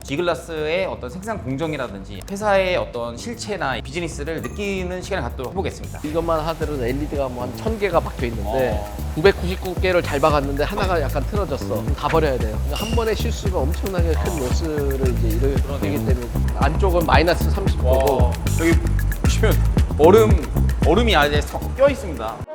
G글라스의 어떤 생산 공정이라든지 회사의 어떤 실체나 비즈니스를 느끼는 시간을 갖도록 해보겠습니다. 이것만 하더라도 LED가 뭐 한 1000개가 박혀 있는데 999개를 잘 박았는데 하나가 약간 틀어졌어. 다 버려야 돼요. 그러니까 한 번의 실수가 엄청나게 큰 로스를 이제 일으키기 때문에 안쪽은 마이너스 30도고 여기 보시면 얼음이 아예 껴 있습니다.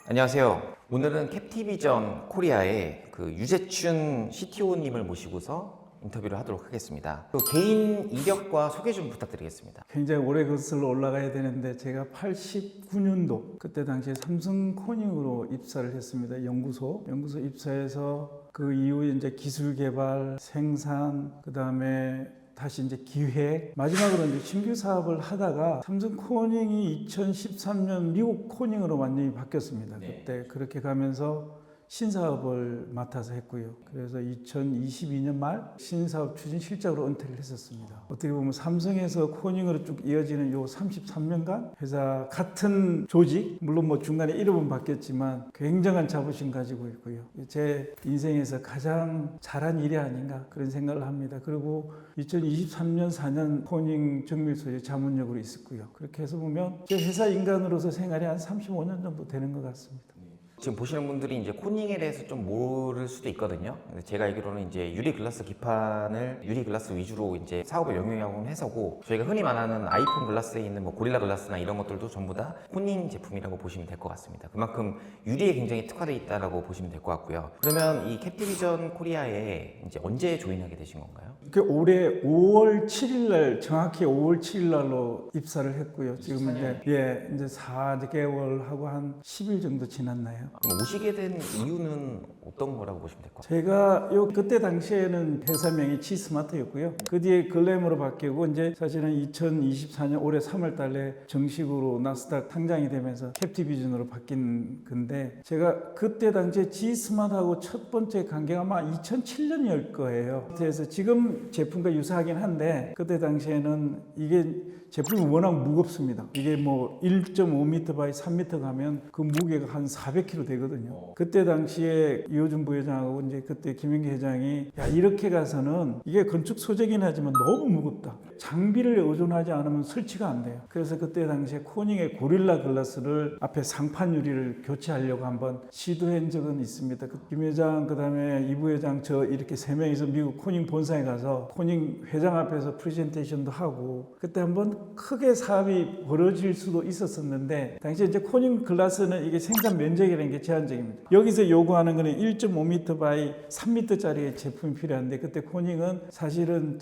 안녕하세요. 오늘은 캡티비전 코리아의 그 유재춘 CTO님을 모시고서 인터뷰를 하도록 하겠습니다. 그 개인 이력과 소개 좀 부탁드리겠습니다. 굉장히 오래 거슬러 올라가야 되는데 제가 89년도 그때 당시에 삼성코닝으로 입사를 했습니다. 연구소 입사해서 그 이후에 이제 기술 개발, 생산, 그다음에 다시 이제 기획, 마지막으로 이제 신규 사업을 하다가 삼성 코닝이 2013년 미국 코닝으로 완전히 바뀌었습니다. 그때 그렇게 가면서 신사업을 맡아서 했고요. 그래서 2022년 말 신사업 추진 실장으로 은퇴를 했었습니다. 어떻게 보면 삼성에서 코닝으로 쭉 이어지는 요 33년간 회사 같은 조직, 물론 뭐 중간에 이름은 바뀌었지만 굉장한 자부심 가지고 있고요. 제 인생에서 가장 잘한 일이 아닌가 그런 생각을 합니다. 그리고 2023년 4년 코닝 정밀소재 자문역으로 있었고요. 그렇게 해서 보면 제 회사 인간으로서 생활이 한 35년 정도 되는 것 같습니다. 지금 보시는 분들이 이제 코닝에 대해서 좀 모를 수도 있거든요. 근데 제가 알기로는 이제 유리 글라스 기판을 유리 글라스 위주로 이제 사업을 영위하고 있는 회사고, 저희가 흔히 말하는 아이폰 글라스에 있는 뭐 고릴라 글라스나 이런 것들도 전부 다 코닝 제품이라고 보시면 될 것 같습니다. 그만큼 유리에 굉장히 특화되어 있다라고 보시면 될 것 같고요. 그러면 이 캡티비전 코리아에 이제 언제 조인하게 되신 건가요? 올해 5월 7일 날, 정확히 5월 7일 날로 입사를 했고요. 지금 이제 4개월 하고 한 10일 정도 지났나요? 그럼 오시게 된 이유는 어떤 거라고 보시면 될 것 같아요? 제가 그때 당시에는 회사명이 G스마트였고요. 그 뒤에 글램으로 바뀌고 이제 사실은 2024년 올해 3월 달에 정식으로 나스닥 상장이 되면서 캡티비전으로 바뀐 건데, 제가 그때 당시에 G스마트하고 첫 번째 관계가 아마 2007년일 거예요. 그래서 지금 제품과 유사하긴 한데 그때 당시에는 이게 제품이 워낙 무겁습니다. 이게 뭐 1.5m 바이 3m 가면 그 무게가 한 400kg 되거든요. 그때 당시에 이호준 부회장하고 이제 그때 김영기 회장이 야, 이렇게 가서는 이게 건축 소재긴 하지만 너무 무겁다. 장비를 의존하지 않으면 설치가 안 돼요. 그래서 그때 당시에 코닝의 고릴라 글라스를 앞에 상판 유리를 교체하려고 한번 시도한 적은 있습니다. 김 회장, 그다음에 이 부회장, 저 이렇게 세 명이서 미국 코닝 본사에 가서 코닝 회장 앞에서 프레젠테이션도 하고, 그때 한번 크게 사업이 벌어질 수도 있었었는데, 당시 이제 코닝 글라스는 이게 생산 면적이라는 게 제한적입니다. 여기서 요구하는 거는 1.5m 바이 3m짜리 제품이 필요한데, 그때 코닝은 사실은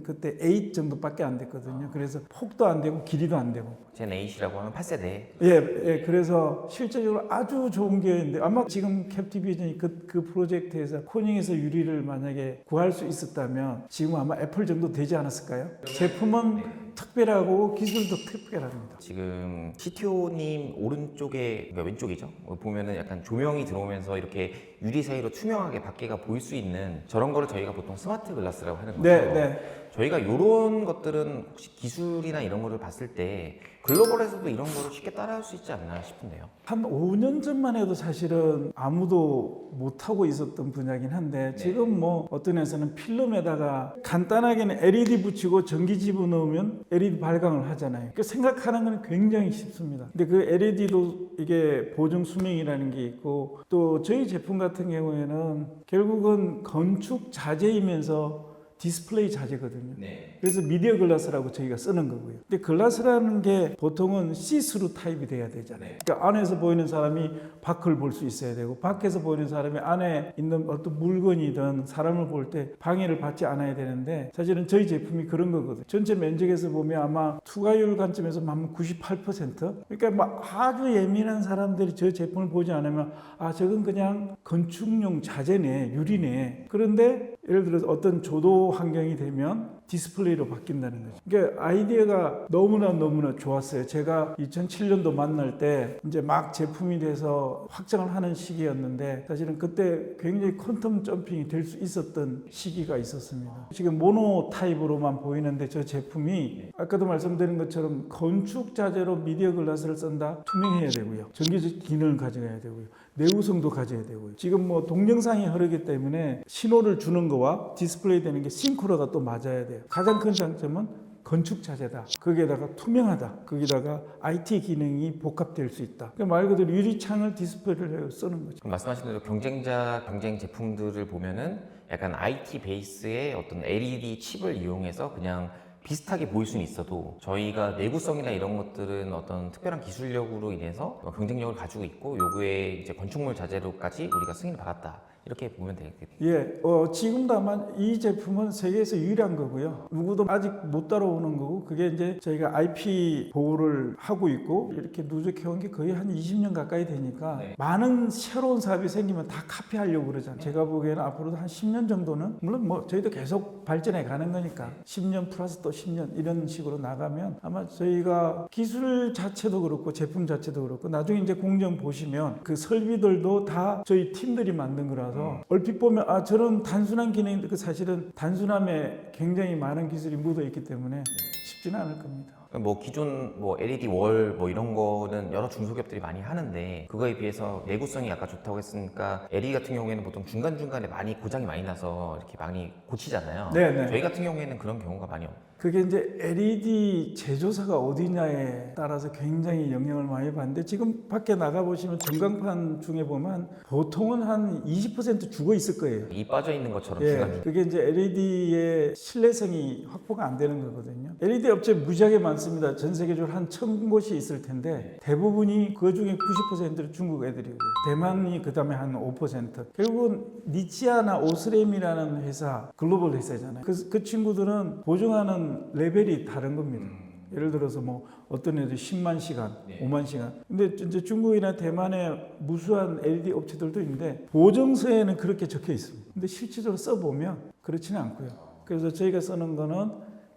그때 8 정도밖에 안 됐거든요. 그래서 폭도 안 되고 길이도 안 되고. 젠 8이라고 하면 8세대. 예, 그래서 실제적으로 아주 좋은 기회인데, 아마 지금 캡티비전이 그 프로젝트에서 코닝에서 유리를 만약에 구할 수 있었다면 지금 아마 애플 정도 되지 않았을까요? 제품은 특별하고 기술도 특별합니다. 지금 CTO님 오른쪽에, 그러니까 왼쪽이죠? 보면은 약간 조명이 들어오면서 이렇게 유리 사이로 투명하게 밖에가 보일 수 있는 저런 거를 저희가 보통 스마트 글라스라고 하는 거죠. 네. 저희가 이런 것들은 혹시 기술이나 이런 거를 봤을 때 글로벌에서도 이런 거를 쉽게 따라할 수 있지 않나 싶은데요. 한 5년 전만 해도 사실은 아무도 못하고 있었던 분야긴 한데, 지금 뭐 어떤 회사는 필름에다가 간단하게는 LED 붙이고 전기 집어넣으면 LED 발광을 하잖아요. 그 생각하는 건 굉장히 쉽습니다. 근데 그 LED도 이게 보증 수명이라는 게 있고, 또 저희 제품 같은 경우에는 결국은 건축 자재이면서 디스플레이 자재거든요. 그래서 미디어 글라스라고 저희가 쓰는 거고요. 근데 글라스라는 게 보통은 시스루 타입이 돼야 되잖아요. 그러니까 안에서 보이는 사람이 밖을 볼 수 있어야 되고, 밖에서 보이는 사람이 안에 있는 어떤 물건이든 사람을 볼 때 방해를 받지 않아야 되는데, 사실은 저희 제품이 그런 거거든요. 전체 면적에서 보면 아마 투과율 관점에서 하면 98%? 그러니까 막 아주 예민한 사람들이 저 제품을 보지 않으면 아, 저건 그냥 건축용 자재네, 유리네. 그런데 예를 들어서 어떤 조도 환경이 되면 디스플레이로 바뀐다는 거죠. 그러니까 아이디어가 너무나 좋았어요. 제가 2007년도 만날 때 이제 막 제품이 돼서 확장을 하는 시기였는데 사실은 그때 굉장히 퀀텀 점핑이 될 수 있었던 시기가 있었습니다. 지금 모노 타입으로만 보이는데 저 제품이 아까도 말씀드린 것처럼 건축 자재로 미디어 글라스를 쓴다? 투명해야 되고요. 전기적 기능을 가져가야 되고요. 내구성도 가져야 되고요. 지금 뭐 동영상이 흐르기 때문에 신호를 주는 거와 디스플레이 되는 게 싱크로가 또 맞아야 돼요. 가장 큰 장점은 건축 자재다. 거기에다가 투명하다. 거기다가 IT 기능이 복합될 수 있다. 그러니까 말 그대로 유리창을 디스플레이로 쓰는 거죠. 말씀하신 대로 경쟁 제품들을 보면은 약간 IT 베이스의 어떤 LED 칩을 이용해서 그냥 비슷하게 보일 수는 있어도 저희가 내구성이나 이런 것들은 어떤 특별한 기술력으로 인해서 경쟁력을 가지고 있고 요구에 이제 건축물 자재로까지 우리가 승인을 받았다. 이렇게 보면 되겠네요. 예, 지금도 아마 이 제품은 세계에서 유일한 거고요. 누구도 아직 못 따라오는 거고, 그게 이제 저희가 IP 보호를 하고 있고, 이렇게 누적해온 게 거의 한 20년 가까이 되니까, 많은 새로운 사업이 생기면 다 카피하려고 그러잖아요. 제가 보기에는 앞으로도 한 10년 정도는, 물론 뭐 저희도 계속 발전해 가는 거니까, 10년 플러스 또 10년 이런 식으로 나가면 아마 저희가 기술 자체도 그렇고, 제품 자체도 그렇고, 나중에 이제 공정 보시면 그 설비들도 다 저희 팀들이 만든 거라서 얼핏 보면 저런 단순한 기능인데 그 사실은 단순함에 굉장히 많은 기술이 묻어 있기 때문에 쉽지는 않을 겁니다. 뭐 기존 뭐 LED 월 뭐 이런 거는 여러 중소기업들이 많이 하는데 그거에 비해서 내구성이 아까 좋다고 했으니까 LED 같은 경우에는 보통 중간중간에 많이 고장이 많이 나서 이렇게 많이 고치잖아요. 네네. 저희 같은 경우에는 그런 경우가 많이 없어요. 그게 이제 LED 제조사가 어디냐에 따라서 굉장히 영향을 많이 받는데 지금 밖에 나가보시면 전광판 중에 보면 보통은 한 20% 죽어 있을 거예요. 이 빠져 있는 것처럼 예, 중간중간. 그게 이제 LED의 신뢰성이 확보가 안 되는 거거든요. LED 업체 무지하게 많습니다. 전 세계적으로 한 1000곳이 있을 텐데 대부분이 그 중에 90%를 중국 애들이고요. 대만이 그 다음에 한 5%. 결국은 니치아나 오스램이라는 회사, 글로벌 회사잖아요. 그 친구들은 보증하는 레벨이 다른 겁니다. 예를 들어서 뭐 어떤 애들 10만 시간, 5만 시간. 근데 이제 중국이나 대만에 무수한 LED 업체들도 있는데 보증서에는 그렇게 적혀 있습니다. 근데 실질적으로 써보면 그렇지는 않고요. 그래서 저희가 쓰는 거는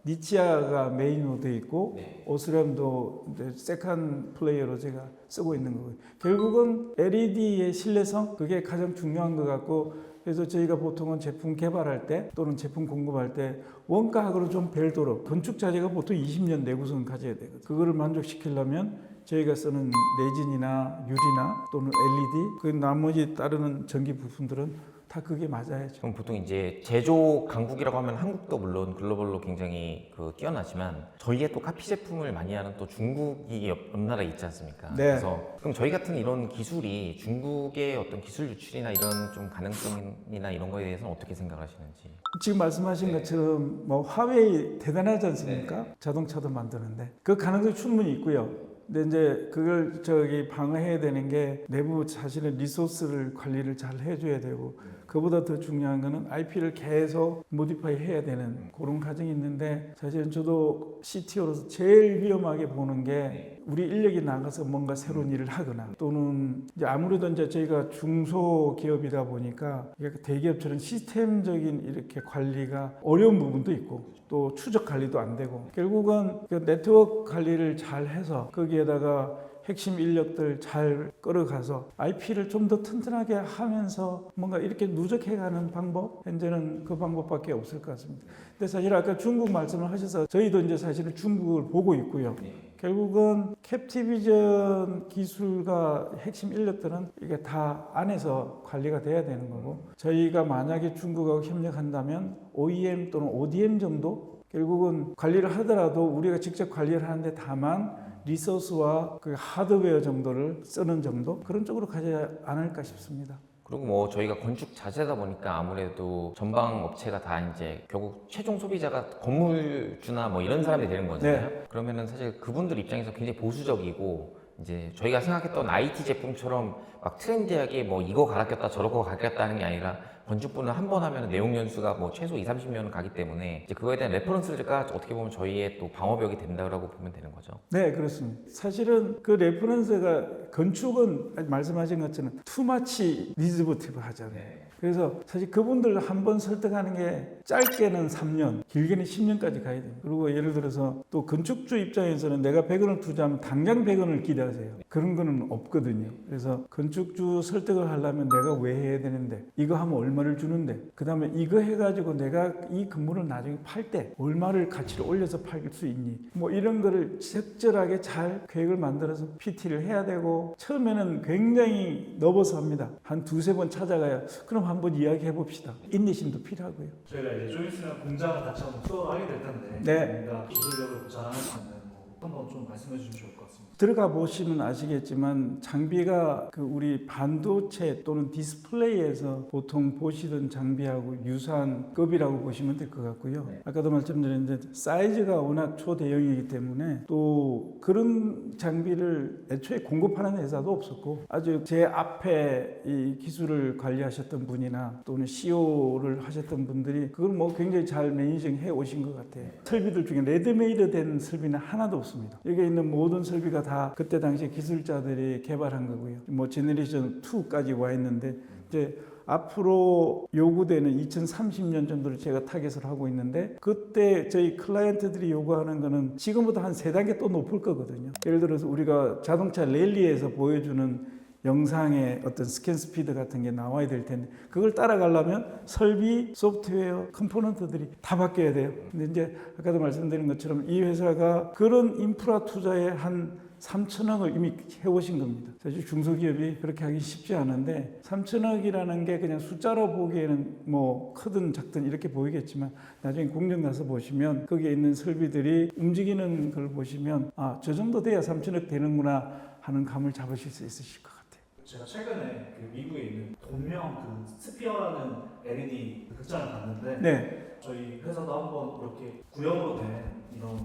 니치아가 메인으로 되어 있고 오스램도 이제 세컨 플레이어로 제가 쓰고 있는 거고요. 결국은 LED의 신뢰성 그게 가장 중요한 것 같고 그래서 저희가 보통은 제품 개발할 때 또는 제품 공급할 때 원가하고는 좀 별도로 건축 자재가 보통 20년 내구성을 가져야 되거든요. 그거를 만족시키려면 저희가 쓰는 레진이나 유리나 또는 LED 그 나머지 따르는 전기 부품들은 다 그게 맞아야죠. 그럼 보통 이제 제조 강국이라고 하면 한국도 물론 글로벌로 굉장히 뛰어나지만 저희의 또 카피 제품을 많이 하는 또 중국이 옆 나라에 있지 않습니까? 네. 그래서 그럼 저희 같은 이런 기술이 중국의 어떤 기술 유출이나 이런 좀 가능성이나 이런 거에 대해서는 어떻게 생각하시는지? 지금 말씀하신 것처럼 뭐 화웨이 대단하지 않습니까? 자동차도 만드는데 그 가능성이 충분히 있고요. 근데 이제 그걸 방어해야 되는 게 내부 사실은 리소스를 관리를 잘 해줘야 되고 그보다 더 중요한 거는 IP를 계속 모디파이 해야 되는 그런 과정이 있는데 사실은 저도 CTO로서 제일 위험하게 보는 게 우리 인력이 나가서 뭔가 새로운 일을 하거나 또는 이제 아무래도 이제 저희가 중소기업이다 보니까 대기업처럼 시스템적인 이렇게 관리가 어려운 부분도 있고 또 추적 관리도 안 되고 결국은 그 네트워크 관리를 잘 해서 거기에다가 핵심 인력들 잘 끌어가서 IP를 좀 더 튼튼하게 하면서 뭔가 이렇게 누적해가는 방법 현재는 그 방법밖에 없을 것 같습니다. 근데 사실 아까 중국 말씀을 하셔서 저희도 이제 사실은 중국을 보고 있고요. 결국은 캡티비전 기술과 핵심 인력들은 이게 다 안에서 관리가 돼야 되는 거고 저희가 만약에 중국하고 협력한다면 OEM 또는 ODM 정도 결국은 관리를 하더라도 우리가 직접 관리를 하는데 다만 리소스와 그 하드웨어 정도를 쓰는 정도 그런 쪽으로 가지 않을까 싶습니다. 그리고 뭐 저희가 건축 자재다 보니까 아무래도 전방 업체가 다 이제 결국 최종 소비자가 건물주나 뭐 이런 사람이 되는 거잖아요. 네. 그러면은 사실 그분들 입장에서 굉장히 보수적이고 이제 저희가 생각했던 IT 제품처럼 막 트렌디하게 뭐 이거 갈아 꼈다 저거 갈아 꼈다 하는 게 아니라 건축부는 한 번 하면 내용 연수가 뭐 최소 20-30년은 가기 때문에 이제 그거에 대한 레퍼런스가 어떻게 보면 저희의 또 방어벽이 된다고 보면 되는 거죠. 네, 그렇습니다. 사실은 그 레퍼런스가 건축은 말씀하신 것처럼 투마치 리즈버티브 하잖아요. 그래서 사실 그분들 한 번 설득하는 게 짧게는 3년, 길게는 10년까지 가야 돼요. 그리고 예를 들어서 또 건축주 입장에서는 내가 100원을 투자하면 당장 100원을 기대하세요. 그런 거는 없거든요. 그래서 건축주 설득을 하려면 내가 왜 해야 되는데, 이거 하면 얼마를 주는데, 그 다음에 이거 해가지고 내가 이 건물을 나중에 팔 때 얼마를 가치를 올려서 팔 수 있니, 뭐 이런 거를 적절하게 잘 계획을 만들어서 PT를 해야 되고, 처음에는 굉장히 너버스 합니다. 한 2-3번 찾아가야 그럼 한번 이야기해 봅시다. 인내심도 필요하고요. 저희가 이제 좀 있으면 공장을 같이 한번 투어를 하게 될 텐데 네. 뭔가 기술력을 자랑할 수 있는 한번 좀 말씀해 주시면 좋을 것 같습니다. 들어가 보시면 아시겠지만 장비가 그 우리 반도체 또는 디스플레이에서 보통 보시던 장비하고 유사한 급이라고 보시면 될 것 같고요. 아까도 말씀드렸는데 사이즈가 워낙 초대형이기 때문에 또 그런 장비를 애초에 공급하는 회사도 없었고, 아주 제 앞에 이 기술을 관리하셨던 분이나 또는 CEO를 하셨던 분들이 그걸 뭐 굉장히 잘 매니징 해 오신 것 같아요. 설비들 중에 레드메이드 된 설비는 하나도 없습니다. 여기 있는 모든 설비가 다 그때 당시 기술자들이 개발한 거고요. 뭐 제너레이션 2까지 와 있는데 이제 앞으로 요구되는 2030년 정도를 제가 타겟을 하고 있는데, 그때 저희 클라이언트들이 요구하는 거는 지금보다 한 3단계 또 높을 거거든요. 예를 들어서 우리가 자동차 랠리에서 보여주는 영상의 어떤 스캔 스피드 같은 게 나와야 될 텐데, 그걸 따라가려면 설비, 소프트웨어, 컴포넌트들이 다 바뀌어야 돼요. 근데 이제 아까도 말씀드린 것처럼 이 회사가 그런 인프라 투자에 한 3천억을 이미 해오신 겁니다. 사실 중소기업이 그렇게 하기 쉽지 않은데 3천억이라는 게 그냥 숫자로 보기에는 뭐 크든 작든 이렇게 보이겠지만, 나중에 공장 가서 보시면 거기에 있는 설비들이 움직이는 걸 보시면 아, 저 정도 돼야 3천억 되는구나 하는 감을 잡으실 수 있으실 것 같아요. 제가 최근에 그 미국에 있는 동명 그 스피어라는 LED 극장을 갔는데 네. 저희 회사도 한번 이렇게 구형으로 된 이런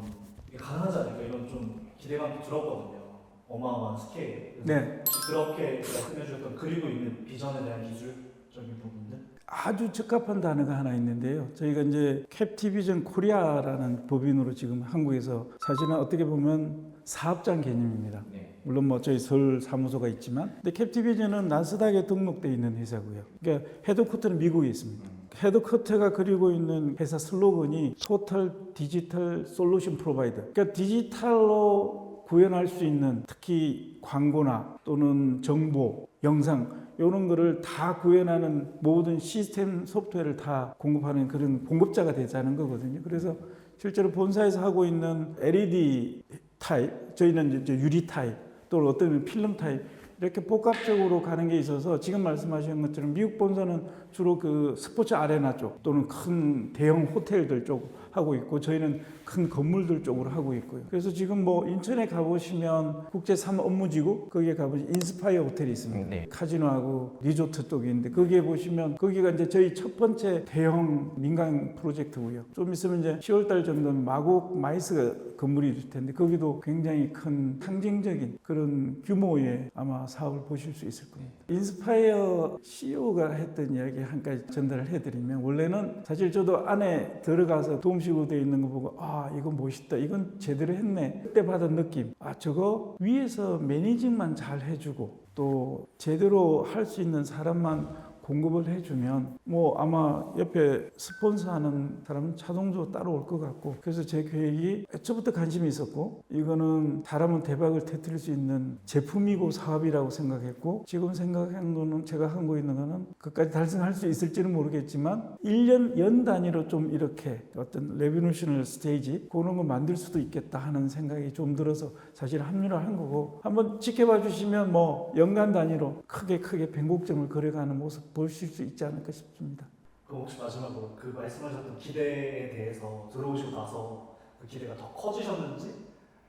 이게 가능하지 않을까 이런 좀 기대감도 들었거든요. 어마어마한 스케일. 네. 혹시 그렇게 말씀해 주셨던 그리고 있는 비전에 대한 기술적인 부분들? 아주 적합한 단어가 하나 있는데요. 저희가 이제 캡티비전 코리아라는 법인으로 지금 한국에서 사실은 어떻게 보면 사업장 개념입니다. 물론 뭐 저희 서울 사무소가 있지만, 근데 캡티비전은 나스닥에 등록되어 있는 회사고요. 그러니까 헤드쿼터는 미국에 있습니다. 헤드쿼터가 그리고 있는 회사 슬로건이 토탈 디지털 솔루션 프로바이더. 그러니까 디지털로 구현할 수 있는, 특히 광고나 또는 정보, 영상 이런 거를 다 구현하는 모든 시스템 소프트웨어를 다 공급하는 그런 공급자가 되자는 거거든요. 그래서 실제로 본사에서 하고 있는 LED 타입, 저희는 이제 유리 타입, 또 어떤 필름 타입, 이렇게 복합적으로 가는 게 있어서 지금 말씀하신 것처럼 미국 본사는 주로 그 스포츠 아레나 쪽 또는 큰 대형 호텔들 쪽 하고 있고, 저희는 큰 건물들 쪽으로 하고 있고요. 그래서 지금 뭐 인천에 가보시면 국제 3 업무지구 거기에 가보시면 인스파이어 호텔이 있습니다. 네. 카지노하고 리조트 쪽이 있는데 거기에 보시면 거기가 이제 저희 첫 번째 대형 민간 프로젝트고요. 좀 있으면 이제 10월달 정도는 마곡 마이스 건물이 될 텐데 거기도 굉장히 큰 상징적인 그런 규모의 아마 사업을 보실 수 있을 겁니다. 인스파이어 CEO가 했던 이야기 한 가지 전달을 해드리면, 원래는 사실 저도 안에 들어가서 도움식으로 되어 있는 거 보고 아, 이거 멋있다, 이건 제대로 했네, 그때 받은 느낌, 아, 저거 위에서 매니징만 잘 해주고 또 제대로 할 수 있는 사람만 공급을 해주면 뭐 아마 옆에 스폰서하는 사람은 자동적으로 따라올 것 같고, 그래서 제 계획이 애초부터 관심이 있었고, 이거는 잘하면 대박을 터뜨릴 수 있는 제품이고 사업이라고 생각했고, 지금 생각한 거는, 제가 하고 있는 거는 그까지 달성할 수 있을지는 모르겠지만 1년 연 단위로 좀 이렇게 어떤 레비뉴셔널 스테이지 그런 거 만들 수도 있겠다 하는 생각이 좀 들어서 사실 합류를 한 거고, 한번 지켜봐 주시면 뭐 연간 단위로 크게 변곡점을 그려가는 모습 보실 수 있지 않을까 싶습니다. 그럼 혹시 마지막으로 그 말씀하셨던 기대에 대해서 들어오시고 나서 그 기대가 더 커지셨는지,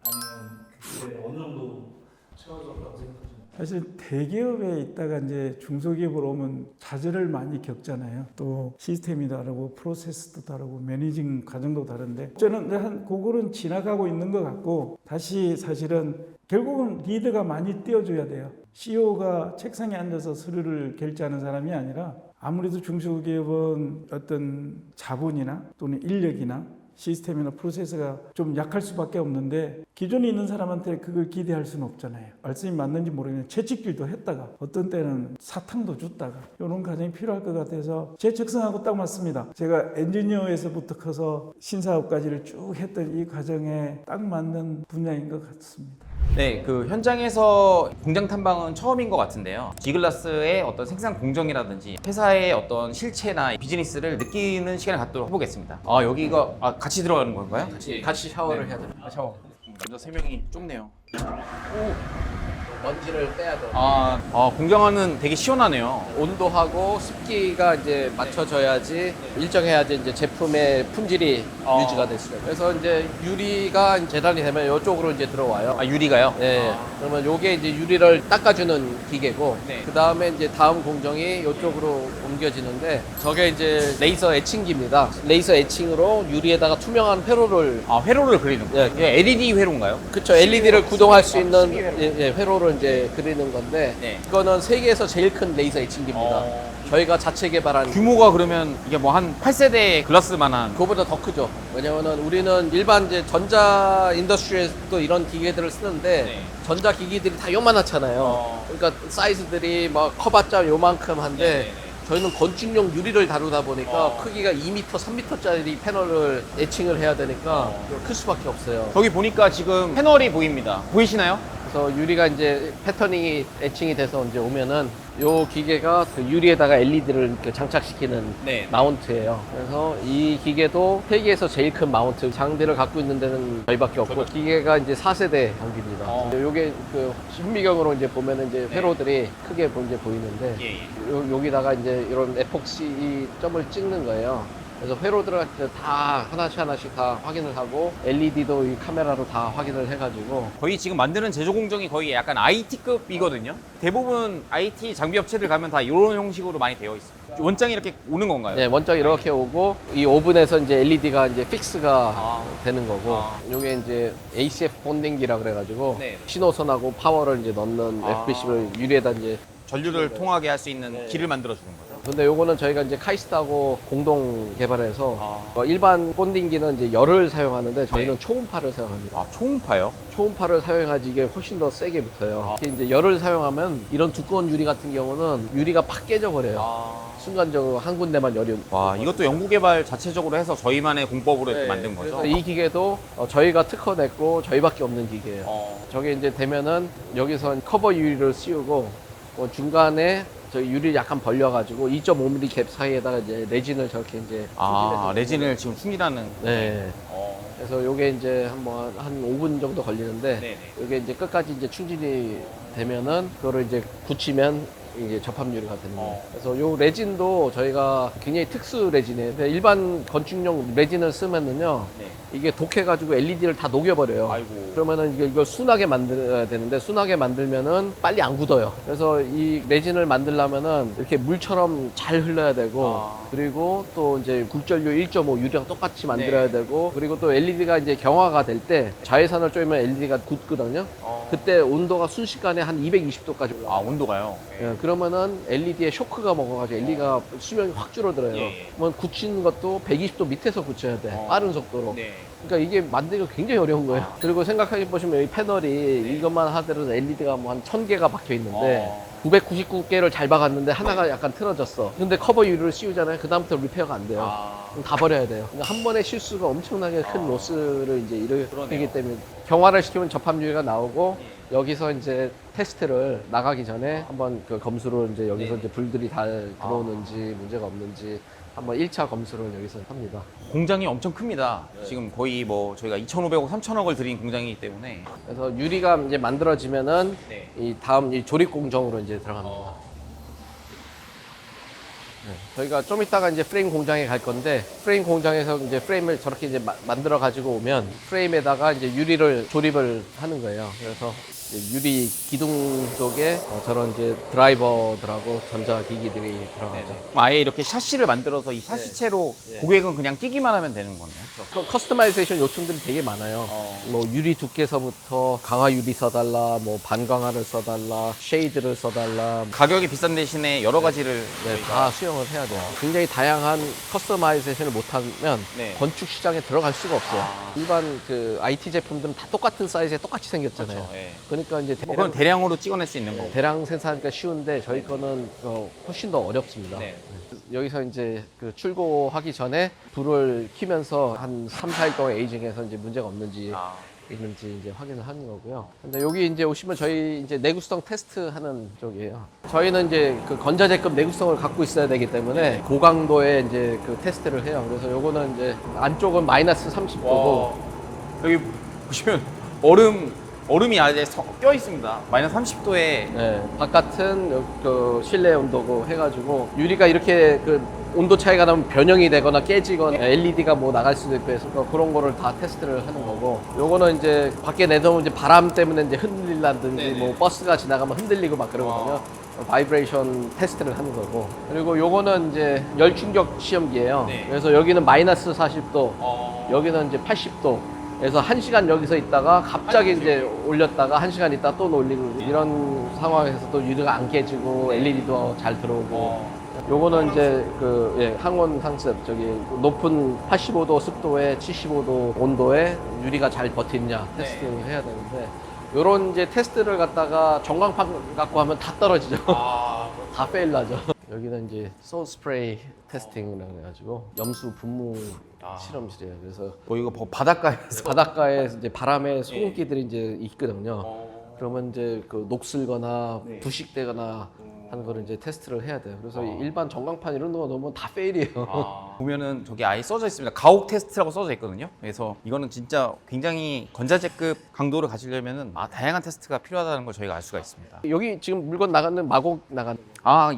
아니면 그 기대 어느 정도 채워졌다고 생각하시나요? 사실 대기업에 있다가 이제 중소기업으로 오면 좌절을 많이 겪잖아요. 또 시스템이 다르고 프로세스도 다르고 매니징 과정도 다른데, 저는 한 그거는 지나가고 있는 것 같고, 다시 사실은 결국은 리더가 많이 띄워줘야 돼요. CEO가 책상에 앉아서 서류를 결제하는 사람이 아니라 아무래도 중소기업은 어떤 자본이나 또는 인력이나 시스템이나 프로세스가 좀 약할 수밖에 없는데 기존에 있는 사람한테 그걸 기대할 수는 없잖아요. 말씀이 맞는지 모르겠는데 채찍질도 했다가 어떤 때는 사탕도 줬다가 이런 과정이 필요할 것 같아서 제 적성하고 딱 맞습니다. 제가 엔지니어에서부터 커서 신사업까지를 쭉 했던 이 과정에 딱 맞는 분야인 것 같습니다. 네, 그 현장에서 공장 탐방은 처음인 것 같은데요. G글라스의 어떤 생산 공정이라든지 회사의 어떤 실체나 비즈니스를 느끼는 시간을 갖도록 해보겠습니다. 여기가 같이 들어가는 건가요? 같이 샤워를 해야 됩니다. 샤워. 남자 3명이 좁네요. 먼지를 빼야 돼요. 공장안은 되게 시원하네요. 온도하고 습기가 이제 맞춰져야지 일정해야지 이제 제품의 품질이 유지가 됐어요. 그래서 이제 유리가 재단이 되면 이쪽으로 이제 들어와요. 유리가요? 네. 그러면 요게 이제 유리를 닦아주는 기계고, 네. 그 다음에 이제 다음 공정이 이쪽으로 옮겨지는데, 저게 이제 레이서 에칭기입니다. 레이서 에칭으로 유리에다가 투명한 회로를, 회로를 그리는 거예요? 예. LED 회로인가요? 그쵸, LED를 구동할 수 있는 회로를 이제 그리는 건데, 네. 이거는 세계에서 제일 큰 레이서 에칭기입니다. 저희가 자체 개발한 규모가 그러면 이게 뭐 한 8세대 글라스만한 그거보다 더 크죠. 왜냐면은 우리는 일반 이제 전자 인더스트리에서도 이런 기계들을 쓰는데 네. 전자 기기들이 다 요만하잖아요. 그러니까 사이즈들이 막 커봤자 요만큼 한데 저희는 건축용 유리를 다루다 보니까 크기가 2m, 3m짜리 패널을 에칭을 해야 되니까 클 수밖에 없어요. 저기 보니까 지금 패널이 보입니다. 보이시나요? 그래서 유리가 이제 패턴이 에칭이 돼서 이제 오면은 요 기계가 그 유리에다가 LED를 이렇게 장착시키는 네. 마운트예요. 그래서 이 기계도 세계에서 제일 큰 마운트 장비를 갖고 있는 데는 저희밖에 없고 기계가 이제 4세대 장비입니다. 요게 그 현미경으로 이제 보면은 이제 회로들이 크게 이제 보이는데 여기다가 이제 이런 에폭시 점을 찍는 거예요. 그래서 회로들을 다 하나씩 다 확인을 하고 LED도 이 카메라로 다 확인을 해가지고 거의 지금 만드는 제조 공정이 거의 약간 IT급이거든요. 대부분 IT 장비 업체들 가면 다 이런 형식으로 많이 되어 있습니다. 원장이 이렇게 오는 건가요? 네, 먼저 이렇게 오고 이 오븐에서 이제 LED가 이제 픽스가 되는 거고 요게 이제 ACF 본딩기라 그래가지고 네. 신호선하고 파워를 이제 넣는 FPC를 유리에다 이제 전류를 통하게 할 수 있는 길을 만들어 주는 거죠. 근데 요거는 저희가 이제 카이스트하고 공동 개발해서 일반 본딩기는 이제 열을 사용하는데 저희는 초음파를 사용합니다. 초음파요? 초음파를 사용하지 이게 훨씬 더 세게 붙어요. 특히 이제 열을 사용하면 이런 두꺼운 유리 같은 경우는 유리가 팍 깨져 버려요. 순간적으로 한 군데만 열이. 와, 이것도 연구개발 자체적으로 해서 저희만의 공법으로 이렇게 만든 거죠? 그래서 이 기계도 저희가 특허냈고 저희밖에 없는 기계예요. 저게 이제 되면은 여기서 커버 유리를 씌우고 중간에 저희 유리 약간 벌려가지고 2.5mm 갭 사이에다가 이제 레진을 저렇게 이제 레진을 지금 충전하는. 네. 그래서 요게 이제 한 5분 정도 걸리는데 네네. 요게 이제 끝까지 이제 충진이 되면은 그거를 이제 굳히면 이게 접합유리가 되는 거예요. 그래서 요 레진도 저희가 굉장히 특수 레진이에요. 일반 건축용 레진을 쓰면은요, 네. 이게 독해가지고 LED를 다 녹여버려요. 아이고. 그러면은 이걸 순하게 만들어야 되는데 순하게 만들면은 빨리 안 굳어요. 그래서 이 레진을 만들려면은 이렇게 물처럼 잘 흘러야 되고 그리고 또 이제 굴절료 1.5 유리랑 똑같이 만들어야 되고 그리고 또 LED가 이제 경화가 될 때 자외선을 쬐면 LED가 굳거든요. 그때 온도가 순식간에 한 220도까지 올라가요. 온도가요? 예, 그러면은 LED에 쇼크가 먹어가지고 LED가 수명이 확 줄어들어요. 그러면 굳히는 것도 120도 밑에서 굳혀야 돼. 빠른 속도로. 네. 그러니까 이게 만들기가 굉장히 어려운 거예요. 그리고 생각해 보시면 이 패널이 이것만 하더라도 LED가 뭐 한 1000개가 박혀 있는데 999개를 잘 박았는데 하나가 약간 틀어졌어. 근데 커버 유리를 씌우잖아요. 그다음부터 리페어가 안 돼요. 그럼 다 버려야 돼요. 그러니까 한 번의 실수가 엄청나게 큰 로스를 이제 일으키기 때문에 경화를 시키면 접합유리가 나오고 여기서 이제 테스트를 나가기 전에 한번 그 검수를 이제 여기서 이제 불들이 잘 들어오는지 문제가 없는지 한번 1차 검수를 여기서 합니다. 공장이 엄청 큽니다. 지금 거의 뭐 저희가 2,500억, 3,000억을 들인 공장이기 때문에. 그래서 유리가 이제 만들어지면은 네. 이 다음 이 조립 공정으로 이제 들어갑니다. 저희가 좀 이따가 이제 프레임 공장에 갈 건데 프레임 공장에서 이제 프레임을 저렇게 이제 만들어 가지고 오면 프레임에다가 이제 유리를 조립을 하는 거예요. 그래서 이제 유리 기둥 쪽에 저런 이제 드라이버들하고 전자기기들이 들어가죠. 아예 이렇게 샤시를 만들어서 이 샤시체로 고객은 그냥 끼기만 하면 되는 거네요. 커스터마이제이션 요청들이 되게 많아요. 뭐 유리 두께서부터 강화 유리 써달라, 뭐 반강화를 써달라, 쉐이드를 써달라, 가격이 비싼 대신에 여러 가지를 네, 다 수용을 해야 돼요. 굉장히 다양한 커스터마이제이션을 못하면 네. 건축 시장에 들어갈 수가 없어요. 일반 그 IT 제품들은 다 똑같은 사이즈에 똑같이 생겼잖아요. 그렇죠. 예. 그러니까 이제 그건 대량으로 찍어낼 수 있는 거고. 대량 생산하기가 쉬운데 저희 거는 훨씬 더 어렵습니다. 네. 여기서 이제 그 출고하기 전에 불을 켜면서 한 3, 4일 동안 에이징해서 이제 문제가 없는지 있는지 이제 확인을 하는 거고요. 근데 여기 이제 오시면 저희 이제 내구성 테스트 하는 쪽이에요. 저희는 이제 그 건자재급 내구성을 갖고 있어야 되기 때문에 고강도의 이제 그 테스트를 해요. 그래서 요거는 이제 안쪽은 마이너스 30도고 여기 보시면 얼음이 아예 껴 있습니다. 마이너스 30도에 네, 바깥은 그 실내 온도고 해가지고 유리가 이렇게 그 온도 차이가 나면 변형이 되거나 깨지거나 LED가 뭐 나갈 수도 있고 해서 그런 거를 다 테스트를 하는 거고 요거는 이제 밖에 내놓으면 이제 바람 때문에 이제 흔들린다든지 뭐 버스가 지나가면 흔들리고 막 그러거든요. 바이브레이션 테스트를 하는 거고 그리고 요거는 이제 열 충격 시험기예요. 네. 그래서 여기는 마이너스 40도, 여기는 이제 80도. 그래서 1시간 여기서 있다가 갑자기 이제 올렸다가 1시간 있다 또 올리고 이런 상황에서 또 유리가 안 깨지고 LED도 잘 들어오고 요거는 이제 그 항온 상습 저기 높은 85도 습도에 75도 온도에 유리가 잘 버티냐 테스트를 해야 되는데 요런 이제 테스트를 갖다가 전광판 갖고 하면 다 떨어지죠. 다 페일 나죠. 여기는 이제 소울 스프레이 테스팅이라고 해가지고 염수 분무 실험실이에요. 그래서 이거 바닷가에서 바닷가에 이제 바람에 소금기들이 이제 있거든요. 그러면 이제 그 녹슬거나 부식되거나 하는 거를 이제 테스트를 해야 돼요. 그래서 일반 전광판 이런 거 넣으면 다 페일이에요. 보면은 저기 아예 써져 있습니다. 가옥 테스트라고 써져 있거든요. 그래서 이거는 진짜 굉장히 건자재급 강도를 가지려면은 다양한 테스트가 필요하다는 걸 저희가 알 수가 있습니다. 여기 지금 물건 나가는 마곡 나가는.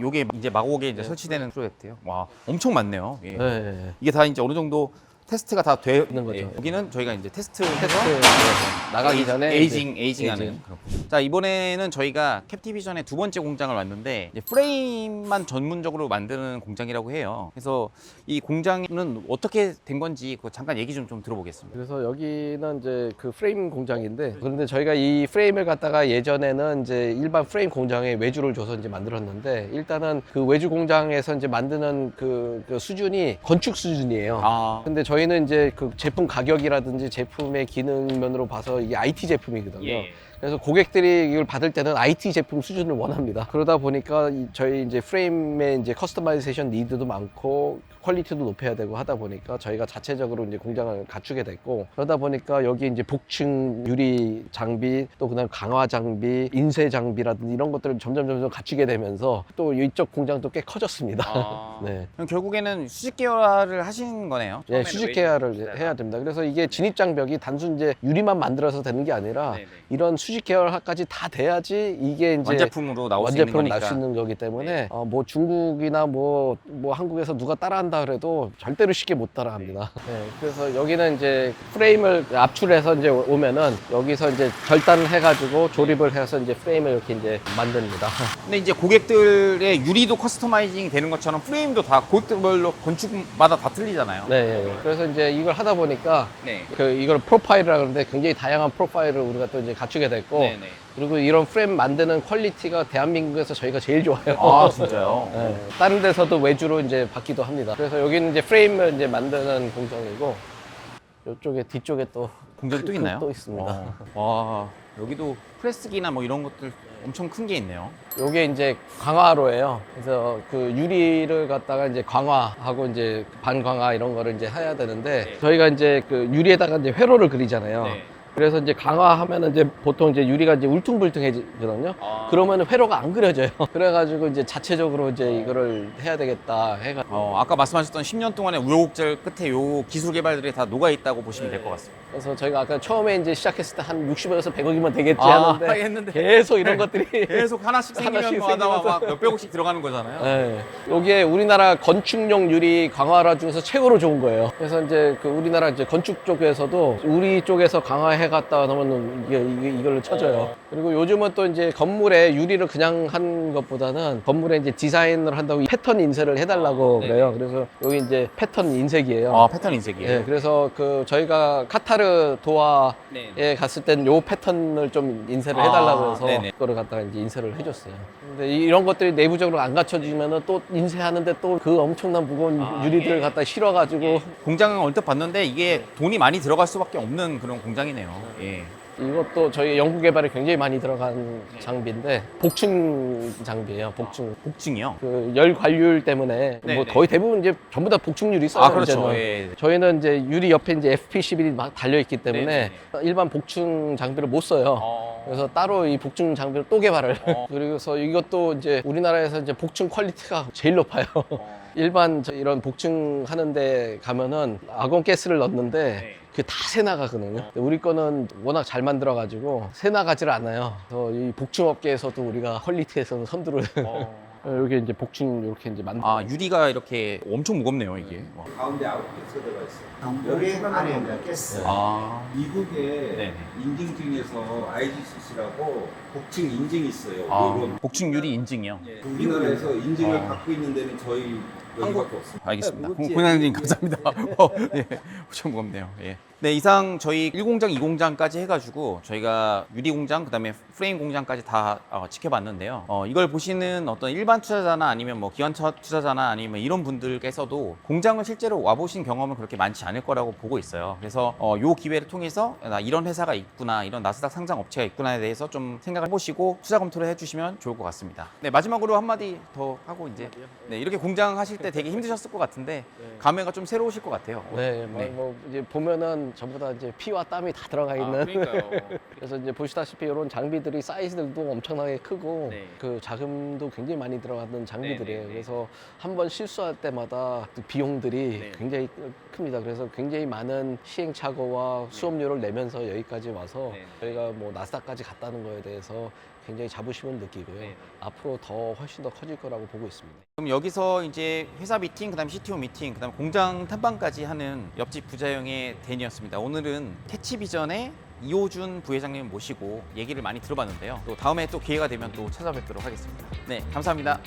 요게 이제 마곡에 이제 설치되는 프로젝트예요. 와, 엄청 많네요. 예. 네. 이게 다 이제 어느 정도 테스트가 다 되는 거죠. 여기는 저희가 이제 테스트 나가기 전에 에이징하는 그런. 자, 이번에는 저희가 캡티비전의 두 번째 공장을 왔는데 이제 프레임만 전문적으로 만드는 공장이라고 해요. 그래서 이 공장은 어떻게 된 건지 그거 잠깐 얘기 좀 들어보겠습니다. 그래서 여기는 이제 그 프레임 공장인데 그런데 저희가 이 프레임을 갖다가 예전에는 이제 일반 프레임 공장에 외주를 줘서 이제 만들었는데 일단은 그 외주 공장에서 이제 만드는 그 수준이 건축 수준이에요. 근데 저희는 이제 그 제품 가격이라든지 제품의 기능면으로 봐서 이게 IT 제품이거든요. 그래서 고객들이 이걸 받을 때는 IT 제품 수준을 원합니다. 그러다 보니까 저희 이제 프레임의 이제 커스터마이제이션 니드도 많고 퀄리티도 높여야 되고 하다 보니까 저희가 자체적으로 이제 공장을 갖추게 됐고 그러다 보니까 여기 이제 복층 유리 장비 또 그다음 강화 장비, 인쇄 장비라든지 이런 것들을 점점 갖추게 되면서 또 이쪽 공장도 꽤 커졌습니다. 네. 그럼 결국에는 수직 계열화를 하신 거네요. 네, 수직 계열을 해야 됩니다. 그래서 이게 진입 장벽이 단순 이제 유리만 만들어서 되는 게 아니라 이런 수직 계열화까지 다 돼야지 이게 이제 완제품으로 나올 수 있는 완제품으로 거니까. 나올 수 있는 거기 때문에 뭐 중국이나 뭐 한국에서 누가 따라한다 그래도 절대로 쉽게 못 따라합니다. 네, 그래서 여기는 이제 프레임을 압출해서 이제 오면은 여기서 이제 절단을 해가지고 조립을 해서 이제 프레임을 이렇게 이제 만듭니다. 근데 이제 고객들의 유리도 커스터마이징 되는 것처럼 프레임도 다 고객들별로 건축마다 다 틀리잖아요. 네, 그래서 이제 이걸 하다 보니까 네. 이걸 프로파일이라고 하는데 굉장히 다양한 프로파일을 우리가 또 이제 갖추게 됐고 그리고 이런 프레임 만드는 퀄리티가 대한민국에서 저희가 제일 좋아요. 진짜요? 네, 다른 데서도 외주로 이제 받기도 합니다. 그래서 여기는 이제 프레임을 이제 만드는 공장이고 이쪽에 뒤쪽에 또 공장이 또 있나요? 또 있습니다. 와, 여기도 프레스기나 뭐 이런 것들 엄청 큰 게 있네요. 요게 이제 강화로예요. 그래서 그 유리를 갖다가 이제 강화하고 이제 반강화 이런 거를 이제 해야 되는데 저희가 이제 그 유리에다가 이제 회로를 그리잖아요. 그래서 이제 강화하면은 이제 보통 이제 유리가 이제 울퉁불퉁해지거든요. 그러면 회로가 안 그려져요. 그래가지고 이제 자체적으로 이제 이거를 해야 되겠다 해가지고. 아까 말씀하셨던 10년 동안의 우여곡절 끝에 요 기술 개발들이 다 녹아 있다고 보시면 될 것 같습니다. 그래서 저희가 아까 처음에 이제 시작했을 때 한 60에서 100억이면 되겠지 하는데 했는데 계속 이런 것들이 계속 하나씩 생기면 하다가 막 몇백억씩 들어가는 거잖아요. 네. 여기에 우리나라 건축용 유리 강화라 중에서 최고로 좋은 거예요. 그래서 이제 그 우리나라 이제 건축 쪽에서도 우리 쪽에서 강화해 해갔다 놓으면 이걸로 쳐져요. 그리고 요즘은 또 이제 건물에 유리를 그냥 한 것보다는 건물에 이제 디자인을 한다고 패턴 인쇄를 해달라고 그래요. 그래서 여기 이제 패턴 인쇄기예요. 아, 패턴 인쇄기예요. 예, 그래서 그 저희가 카타르 도하에 갔을 땐 요 패턴을 좀 인쇄를 해달라고 해서 네네. 그거를 갖다가 이제 인쇄를 해줬어요. 근데 이런 것들이 내부적으로 안 갖춰지면은 또 인쇄하는데 또 그 엄청난 무거운 유리들을 갖다 실어가지고 공장을 언뜻 봤는데 이게 돈이 많이 들어갈 수밖에 없는 그런 공장이네요. 예. 이것도 저희 연구 개발에 굉장히 많이 들어간 장비인데 복층 장비예요. 복층이요? 그 열 관률 때문에 네, 뭐 네. 거의 대부분 이제 전부 다 복층유리 써요. 아, 그렇죠. 이제는. 예. 저희는 이제 유리 옆에 이제 FP11이 막 달려 있기 때문에 네, 일반 복층 장비를 못 써요. 그래서 따로 이 복층 장비를 또 개발을. 그래서 이것도 이제 우리나라에서 이제 복층 퀄리티가 제일 높아요. 일반 이런 복층 하는데 가면은 아건 가스를 넣는데 그게 다 새 나가거든요. 근데 우리 거는 워낙 잘 만들어가지고 새 나가질 않아요. 그래서 이 복층 업계에서도 우리가 퀄리티에서는 선두를. 여기 이제 복층 이렇게 이제 아, 유리가 이렇게 엄청 무겁네요, 이게. 와. 가운데 아웃렛 들어가 있어요. 여기 안에 이제 가스. 아. 미국의 네네. 인증 중에서 IGCC라고 복층 인증이 있어요. 아, 이건 복층 유리 인증이요? 우리나라에서 인증을 받고 있는 데는 저희 여기밖에 없습니다. 알겠습니다. 공장님 감사합니다. 예, 엄청 무겁네요. 예. 네, 이상 저희 1공장, 2공장까지 해가지고 저희가 유리 공장, 그다음에 프레임 공장까지 다 지켜봤는데요. 이걸 보시는 어떤 일반 투자자나 아니면 뭐 기관 투자자나 아니면 이런 분들께서도 공장을 실제로 와보신 경험은 그렇게 많지 않을 거라고 보고 있어요. 그래서 요 기회를 통해서 나 이런 회사가 있구나, 이런 나스닥 상장 업체가 있구나에 대해서 좀 생각을 해보시고 투자 검토를 해주시면 좋을 것 같습니다. 네, 마지막으로 한마디 더 하고 이제 네, 이렇게 공장 하실 때 되게 힘드셨을 것 같은데 감회가 좀 새로우실 것 같아요. 네, 뭐 이제 보면은 전부 다 이제 피와 땀이 다 들어가 있는. 그러니까요. 그래서 이제 보시다시피 이런 장비들이 사이즈들도 엄청나게 크고 네. 그 자금도 굉장히 많이 들어가는 장비들이에요. 네, 네, 네. 그래서 한번 실수할 때마다 그 비용들이 네. 굉장히 큽니다. 그래서 굉장히 많은 시행착오와 수업료를 내면서 여기까지 와서 네. 저희가 뭐 나스닥까지 갔다는 거에 대해서 굉장히 자부심을 느끼고요. 네. 앞으로 더 훨씬 더 커질 거라고 보고 있습니다. 그럼 여기서 이제 회사 미팅, 그다음 CTO 미팅, 그다음 공장 탐방까지 하는 옆집 부자영의 댄이었습니다. 오늘은 캐치비전의 이호준 부회장님 모시고 얘기를 많이 들어봤는데요. 또 다음에 또 기회가 되면 또 찾아뵙도록 하겠습니다. 네, 감사합니다.